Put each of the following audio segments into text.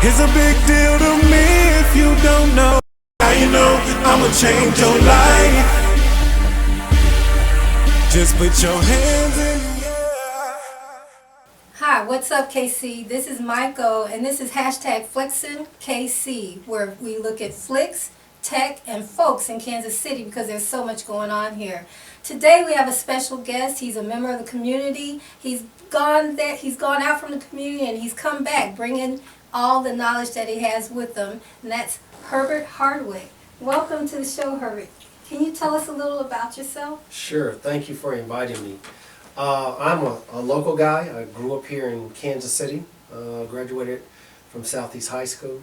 It's a big deal to me if you don't know. Now you know I'ma change your life. Just put your hands in the air. Hi, what's up, KC? This is Michael, and this is hashtag FlexinKC, where we look at flicks, tech, and folks in Kansas City because there's so much going on here. Today we have a special guest. He's a member of the community. He's gone out from the community, and he's come back bringing all the knowledge that he has with him, and that's Herbert Hardwick. Welcome to the show, Herbert. Can you tell us a little about yourself? Sure. Thank you for inviting me. I'm a local guy. I grew up here in Kansas City, graduated from Southeast High School,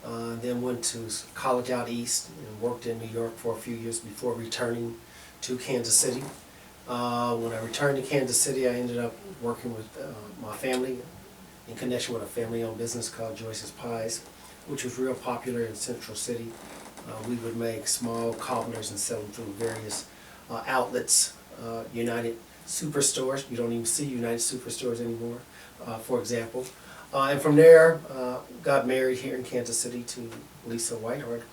then went to college out east and worked in New York for a few years before returning to Kansas City. When I returned to Kansas City, I ended up working with my family in connection with a family-owned business called Joyce's Pies, which was real popular in Central City. We would make small cobblers and sell them through various outlets, United Superstores. You don't even see United Superstores anymore, for example. And from there, got married here in Kansas City to Lisa White Hardwick.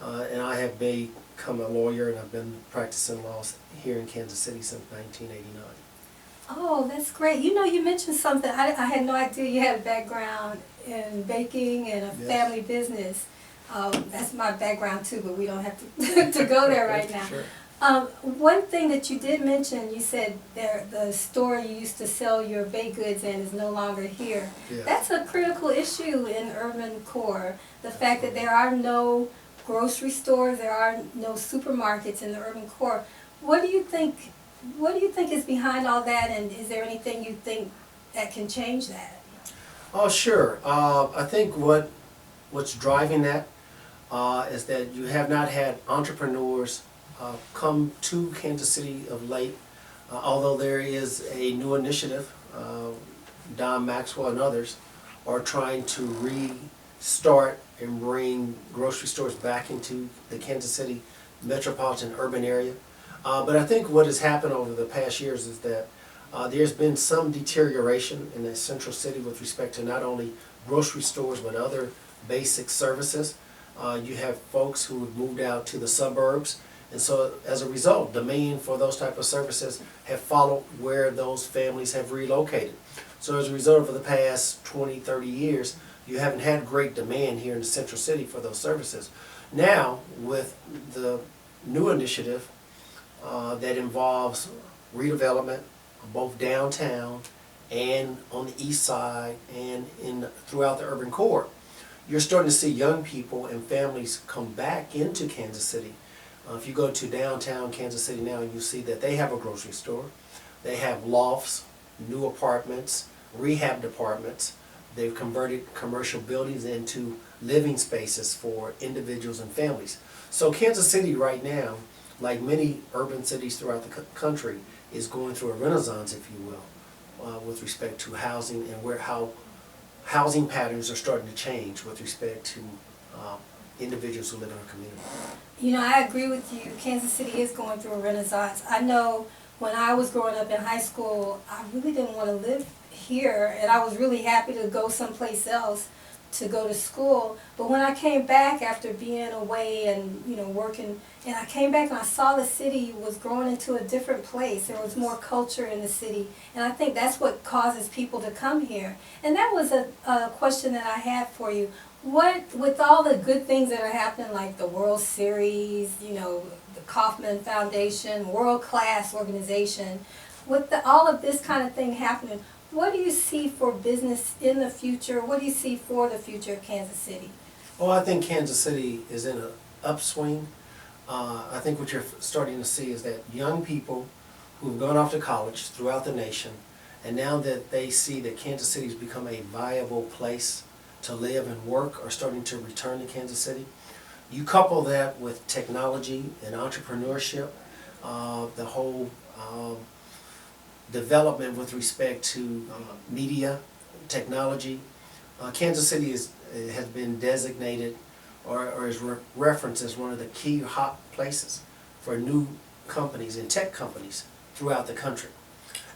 And I have become a lawyer, and I've been practicing law here in Kansas City since 1989. Oh, that's great. You know, you mentioned something. I had no idea you had a background in baking and a family business. That's my background too, but we don't have to go there right now. Sure. One thing that you did mention, you said the store you used to sell your baked goods in is no longer here. Yeah. That's a critical issue in urban core. The fact that there are no grocery stores, there are no supermarkets in the urban core. What do you think is behind all that, and is there anything you think that can change that? Oh, sure. I think what's driving that is that you have not had entrepreneurs come to Kansas City of late, although there is a new initiative. Don Maxwell and others are trying to restart and bring grocery stores back into the Kansas City metropolitan urban area. But I think what has happened over the past years is that there's been some deterioration in the Central City with respect to not only grocery stores but other basic services. You have folks who have moved out to the suburbs, and so as a result, demand for those type of services have followed where those families have relocated. So as a result, over the past 20, 30 years, you haven't had great demand here in the Central City for those services. Now, with the new initiative that involves redevelopment both downtown and on the east side and throughout the urban core, you're starting to see young people and families come back into Kansas City. If you go to downtown Kansas City now, you see that they have a grocery store, they have lofts, new apartments, rehab departments. They've converted commercial buildings into living spaces for individuals and families. So Kansas City right now, like many urban cities throughout the country, is going through a renaissance, if you will, with respect to housing and how housing patterns are starting to change with respect to individuals who live in our community. You know, I agree with you. Kansas City is going through a renaissance. I know when I was growing up in high school, I really didn't want to live here, and I was really happy to go someplace else to go to school. But when I came back after being away and working, and I came back and I saw the city was growing into a different place. There was more culture in the city, and I think that's what causes people to come here. And that was a question that I had for you. What, with all the good things that are happening, like the World Series, the Kauffman Foundation, world-class organization, with all of this kind of thing happening, what do you see for business in the future? What do you see for the future of Kansas City? Well, I think Kansas City is in an upswing. I think what you're starting to see is that young people who've gone off to college throughout the nation, and now that they see that Kansas City has become a viable place to live and work, are starting to return to Kansas City. You couple that with technology and entrepreneurship, the whole development with respect to media, technology. Kansas City has been designated or is referenced as one of the key hot places for new companies and tech companies throughout the country.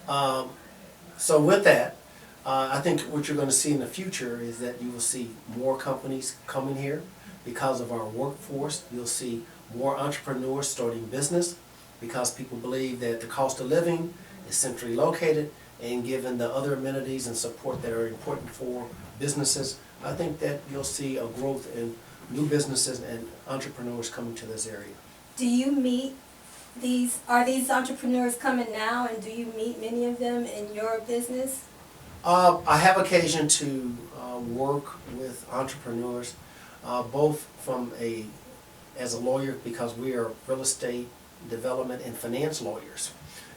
So with that, I think what you're going to see in the future is that you will see more companies coming here because of our workforce. You'll see more entrepreneurs starting business because people believe that the cost of living is centrally located, and given the other amenities and support that are important for businesses, I think that you'll see a growth in new businesses and entrepreneurs coming to this area. Do you meet are these entrepreneurs coming now, and do you meet many of them in your business? I have occasion to work with entrepreneurs, both as a lawyer, because we are real estate development and finance lawyers.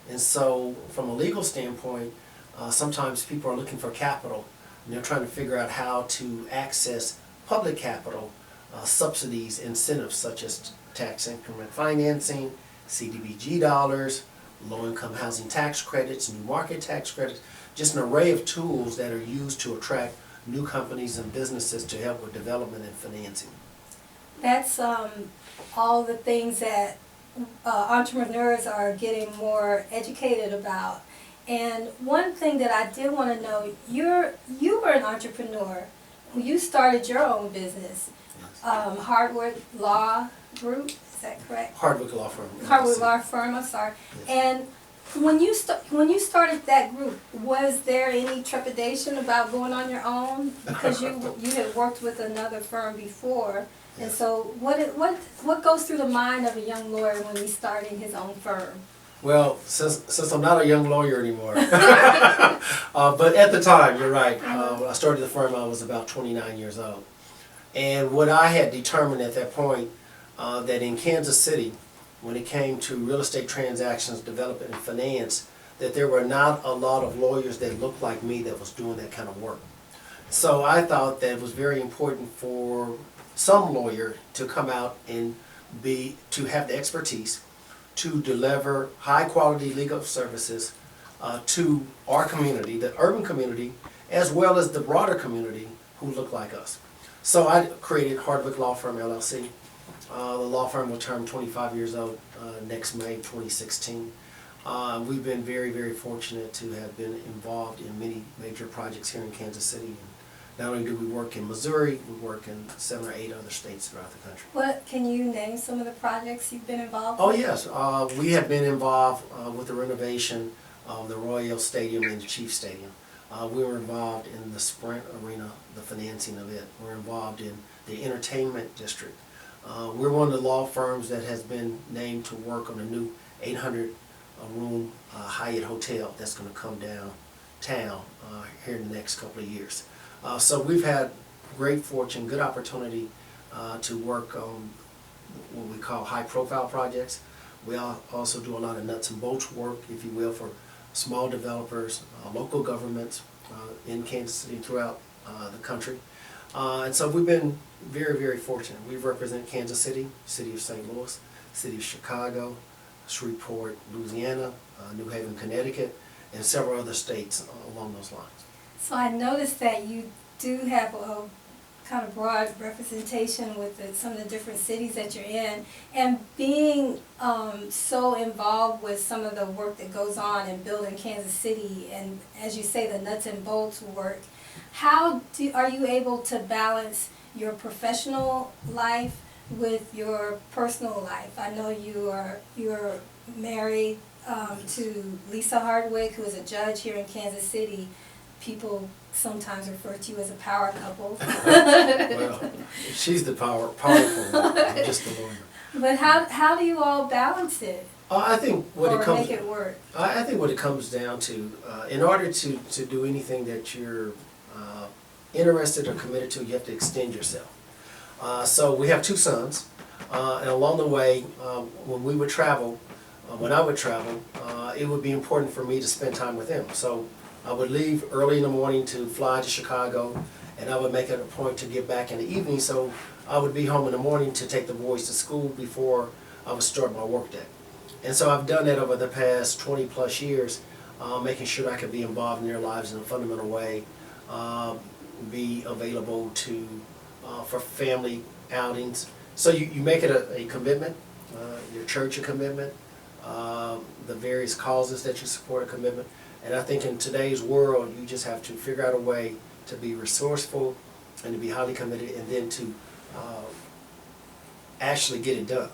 And so from a legal standpoint, sometimes people are looking for capital, and they're trying to figure out how to access public capital, subsidies, incentives such as tax increment financing, CDBG dollars, low-income housing tax credits, new market tax credits, just an array of tools that are used to attract new companies and businesses to help with development and financing. That's all the things that entrepreneurs are getting more educated about. And one thing that I did want to know, you were an entrepreneur. You started your own business, Yes. Hardwick Law Group, is that correct? Hardwick Law Firm. Hardwick Law Firm, I'm sorry. Yes. And when you started that group, was there any trepidation about going on your own? Because you had worked with another firm before. And Yes. so what goes through the mind of a young lawyer when he's starting his own firm? Well, since I'm not a young lawyer anymore, but at the time, you're right. When I started the firm, I was about 29 years old. And what I had determined at that point, that in Kansas City, when it came to real estate transactions, development, and finance, that there were not a lot of lawyers that looked like me that was doing that kind of work. So I thought that it was very important for some lawyer to come out and to have the expertise to deliver high quality legal services to our community, the urban community, as well as the broader community who look like us. So I created Hardwick Law Firm LLC. The law firm will turn 25 years old next May 2016. We've been very, very fortunate to have been involved in many major projects here in Kansas City. Not only do we work in Missouri, we work in 7 or 8 other states throughout the country. What can you name some of the projects you've been involved Oh with? yes, we have been involved with the renovation of the Royal Stadium and the Chiefs Stadium. We were involved in the Sprint Arena, the financing of it. We're involved in the entertainment district. We're one of the law firms that has been named to work on a new 800-room Hyatt hotel that's going to come downtown here in the next couple of years. So we've had great fortune, good opportunity to work on what we call high-profile projects. We also do a lot of nuts and bolts work, if you will, for small developers, local governments in Kansas City and throughout the country. And so we've been very, very fortunate. We represent Kansas City, City of St. Louis, City of Chicago, Shreveport, Louisiana, New Haven, Connecticut, and several other states along those lines. So I noticed that you do have a kind of broad representation with some of the different cities that you're in, and being so involved with some of the work that goes on in building Kansas City, and as you say, the nuts and bolts work. How are you able to balance your professional life with your personal life? I know you're married to Lisa Hardwick, who is a judge here in Kansas City. People sometimes refer to you as a power couple. Well, she's the powerful one. I'm just the lawyer. But how do you all balance it? I think make it work? I think what it comes down to, in order to do anything that you're interested or committed to, you have to extend yourself. So we have 2 sons, and along the way, when we would travel, when I would travel, it would be important for me to spend time with them. So I would leave early in the morning to fly to Chicago, and I would make it a point to get back in the evening, so I would be home in the morning to take the boys to school before I would start my work day. And so I've done that over the past 20 plus years, making sure I could be involved in their lives in a fundamental way, be available for family outings. So you make it a commitment, your church a commitment, the various causes that you support a commitment. And I think in today's world, you just have to figure out a way to be resourceful and to be highly committed, and then to actually get it done.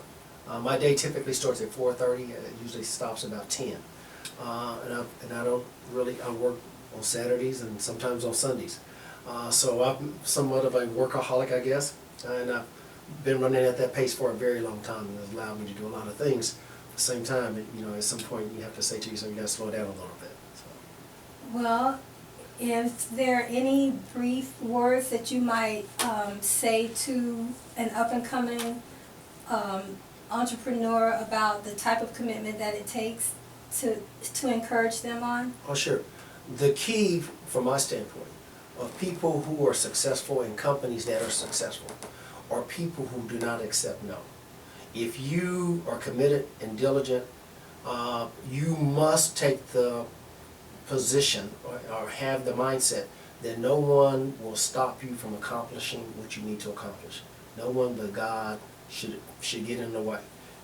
My day typically starts at 4:30, and it usually stops about 10. And I don't really, I work on Saturdays and sometimes on Sundays. So I'm somewhat of a workaholic, I guess, and I've been running at that pace for a very long time, and it's allowed me to do a lot of things. At the same time, you know, at some point you have to say to yourself, you got to slow down a little bit. So. Well, if there are any brief words that you might say to an up-and-coming entrepreneur about the type of commitment that it takes to encourage them on? Oh, sure. The key, from my standpoint, of people who are successful in companies that are successful are people who do not accept no. If you are committed and diligent, you must take the position or have the mindset that no one will stop you from accomplishing what you need to accomplish. No one but God should get in the way.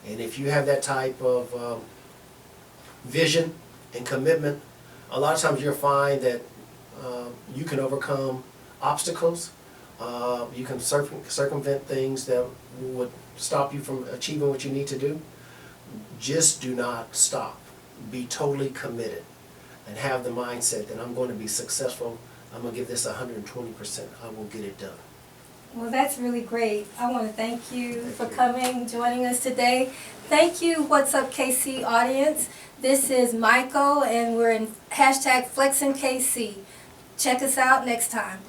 And if you have that type of vision and commitment, a lot of times you'll find that you can overcome obstacles. You can circumvent things that would stop you from achieving what you need to do. Just do not stop. Be totally committed and have the mindset that I'm going to be successful. I'm going to give this 120%. I will get it done. Well, that's really great. I want to thank you for coming, joining us today. Thank you, What's Up KC audience. This is Michael, and we're in #FlexingKC. Check us out next time.